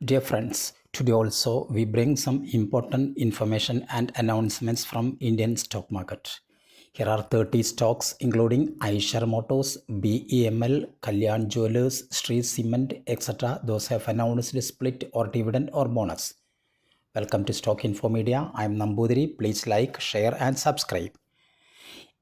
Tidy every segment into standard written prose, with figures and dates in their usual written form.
Dear friends, today also we bring some important information and announcements from Indian stock market. Here are 30 stocks including Eicher Motors, BEML, Kalyan Jewelers, Sri Cement, etc. Those have announced split or dividend or bonus. Welcome to Stock Info Media. I am Nambudiri. Please like, share and subscribe.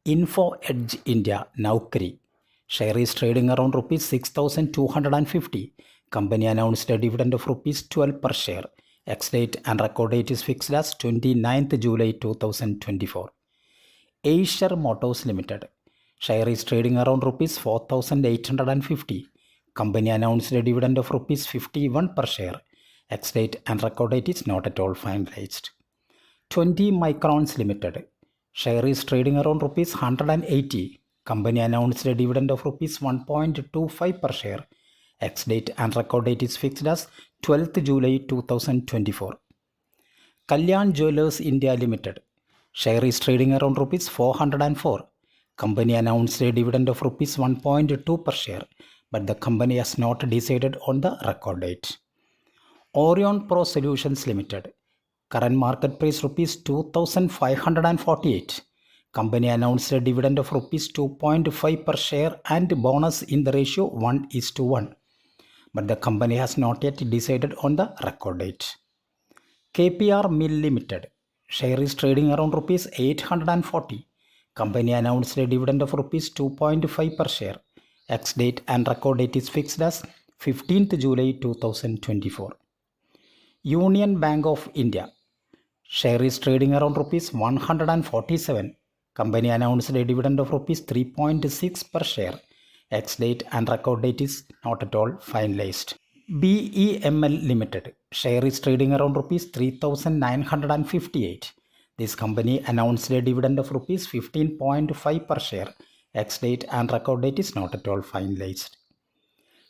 Info Edge India, Naukri. Share is trading around rupees 6,250. Company announced a dividend of rupees 12 per share. Ex-date and record date is fixed as 29th July 2024. Eicher Motors Limited. Share is trading around rupees 4,850. Company announced a dividend of rupees 51 per share. Ex-date and record date is not at all finalized. 20 Microns Limited. Share is trading around rupees 180. Company announced a dividend of rupees 1.25 per share. Ex-date and record date is fixed as 12th July 2024. Kalyan Jewelers India Limited. Share is trading around rupees 404. Company announced a dividend of rupees 1.2 per share, but the company has not decided on the record date. Orion Pro Solutions Limited. Current market price rupees 2,548. Company announced a dividend of rupees 2.5 per share and bonus in the ratio 1:1. But the company has not yet decided on the record date. KPR Mill Limited. Share is trading around rupees 840. Company announced a dividend of rupees 2.5 per share. Ex-date and record date is fixed as 15th July 2024. Union Bank of India. Share is trading around rupees 147. Company announced a dividend of rupees 3.6 per share. Ex-date and record date is not at all finalized. BEML Limited. Share is trading around rupees 3,958. This company announced a dividend of rupees 15.5 per share. Ex-date and record date is not at all finalized.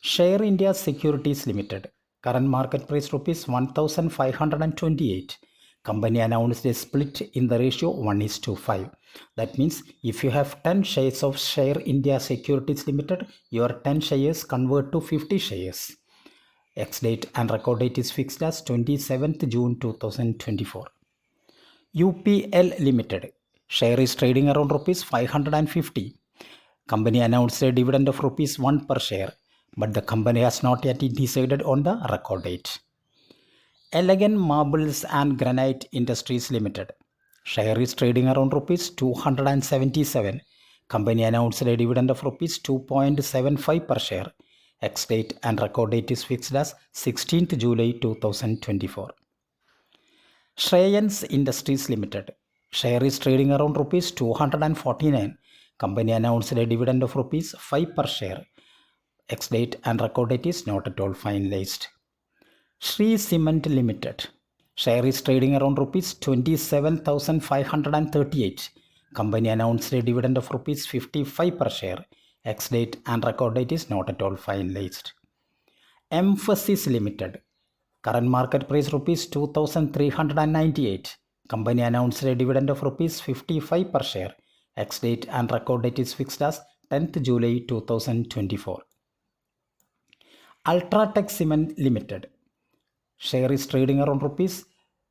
Share India Securities Limited. Current market price rupees 1,528. Company announced a split in the ratio 1:5. That means if you have 10 shares of Share India Securities Limited, your 10 shares convert to 50 shares. Ex-date and record date is fixed as 27th June 2024. UPL Limited. Share is trading around rupees 550. Company announced a dividend of rupees 1 per share, but the company has not yet decided on the record date. Elegant Marbles and Granite Industries Limited. Share is trading around rupees 277. Company announced a dividend of rupees 2.75 per share. Ex-date and record date is fixed as 16th July 2024. Shreyans Industries Limited. Share is trading around rupees 249. Company announced a dividend of rupees 5 per share. Ex-date and record date is not at all finalized. Sri Cement Limited. Share is trading around rupees 27,538. Company announced a dividend of rupees 55 per share. Ex-date and record date is not at all finalized. Emphasis Limited. Current market price rupees 2,398. Company announced a dividend of rupees 55 per share. Ex-date and record date is fixed as 10th July 2024. Ultratech Cement Limited. Share is trading around rupees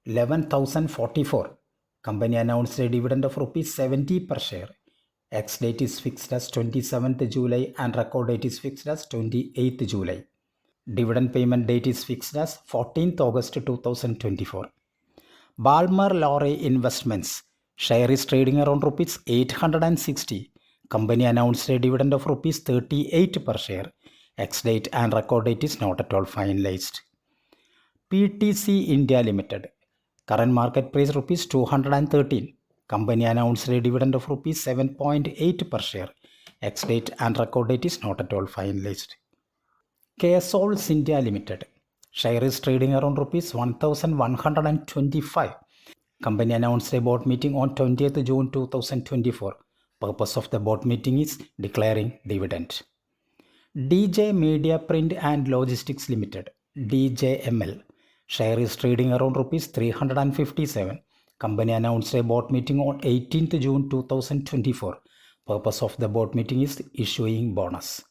11,044. Company announced a dividend of rupees 70 per share. Ex-date is fixed as 27th July and record date is fixed as 28th July. Dividend payment date is fixed as 14th August 2024. Balmer Lorry Investments. Share is trading around rupees 860. Company announced a dividend of rupees 38 per share. Ex-date and record date is not at all finalized. PTC India Limited. Current market price rupees 213. Company announced a dividend of rupees 7.8 per share. Ex-date and record date is not at all finalized. KSOLs India Limited. Share is trading around rupees 1,125. Company announced a board meeting on 20th June 2024. Purpose of the board meeting is declaring dividend. DJ Media Print and Logistics Limited. DJML. Share is trading around rupees 357. Company announced a board meeting on 18th June 2024. Purpose of the board meeting is issuing bonus.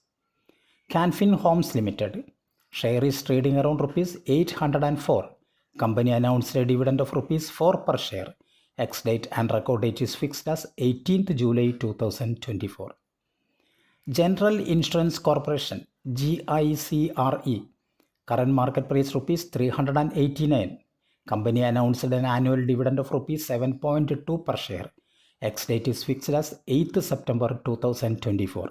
Canfin Homes Limited. Share is trading around rupees 804. Company announced a dividend of rupees 4 per share. Ex-date and record date is fixed as 18th July 2024. General Insurance Corporation GICRE. Current market price rupees 389. Company announced an annual dividend of rupees 7.2 per share. Ex-date is fixed as 8th September 2024.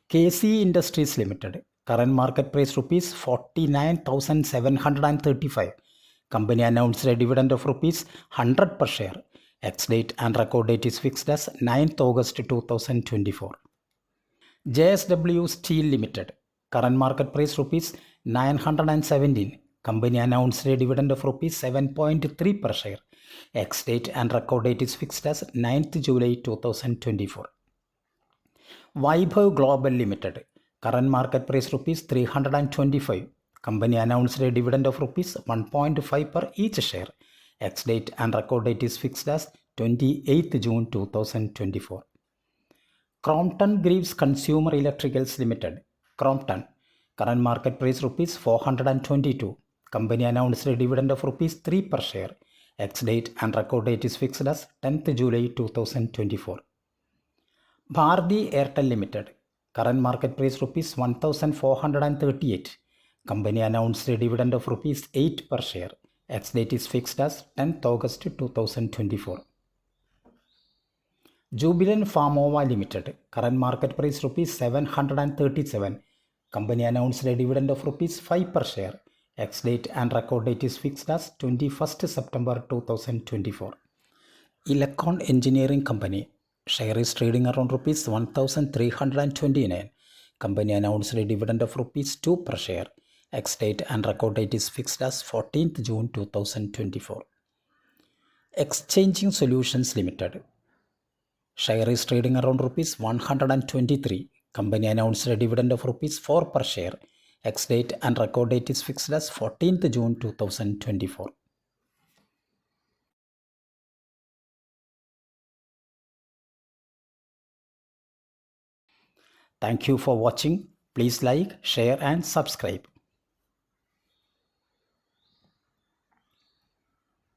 KC Industries Limited. Current market price rupees 49,735. Company announced a dividend of rupees 100 per share. Ex-date and record date is fixed as 9th August 2024. JSW Steel Limited. Current market price rupees 917. Company announced a dividend of rupees 7.3 per share. Ex-date and record date is fixed as 9th July 2024. Vaibhav Global Limited. Current market price rupees 325. Company announced a dividend of rupees 1.5 per each share. Ex-date and record date is fixed as 28th June 2024. Crompton Greaves Consumer Electricals Limited. Crompton. Current market price rupees 422. Company announced a dividend of rupees 3 per share. Ex-date and record date is fixed as 10th July 2024. Bharti Airtel Limited. Current market price rupees 1438. Company announced a dividend of rupees 8 per share. Ex-date is fixed as 10th August 2024. Jubilant Pharmova Limited. Current market price rupees 737. Company announced a dividend of rupees 5 per share. Ex-date and record date is fixed as 21st September 2024. Elecon Engineering Company. Share is trading around rupees 1,329. Company announced a dividend of rupees 2 per share. Ex-date and record date is fixed as 14th June 2024. Exchanging Solutions Limited. Share is trading around rupees 123. Company announced a dividend of rupees 4 per share. Ex-date and record date is fixed as 14th June 2024. Thank you for watching. Please like, share and subscribe.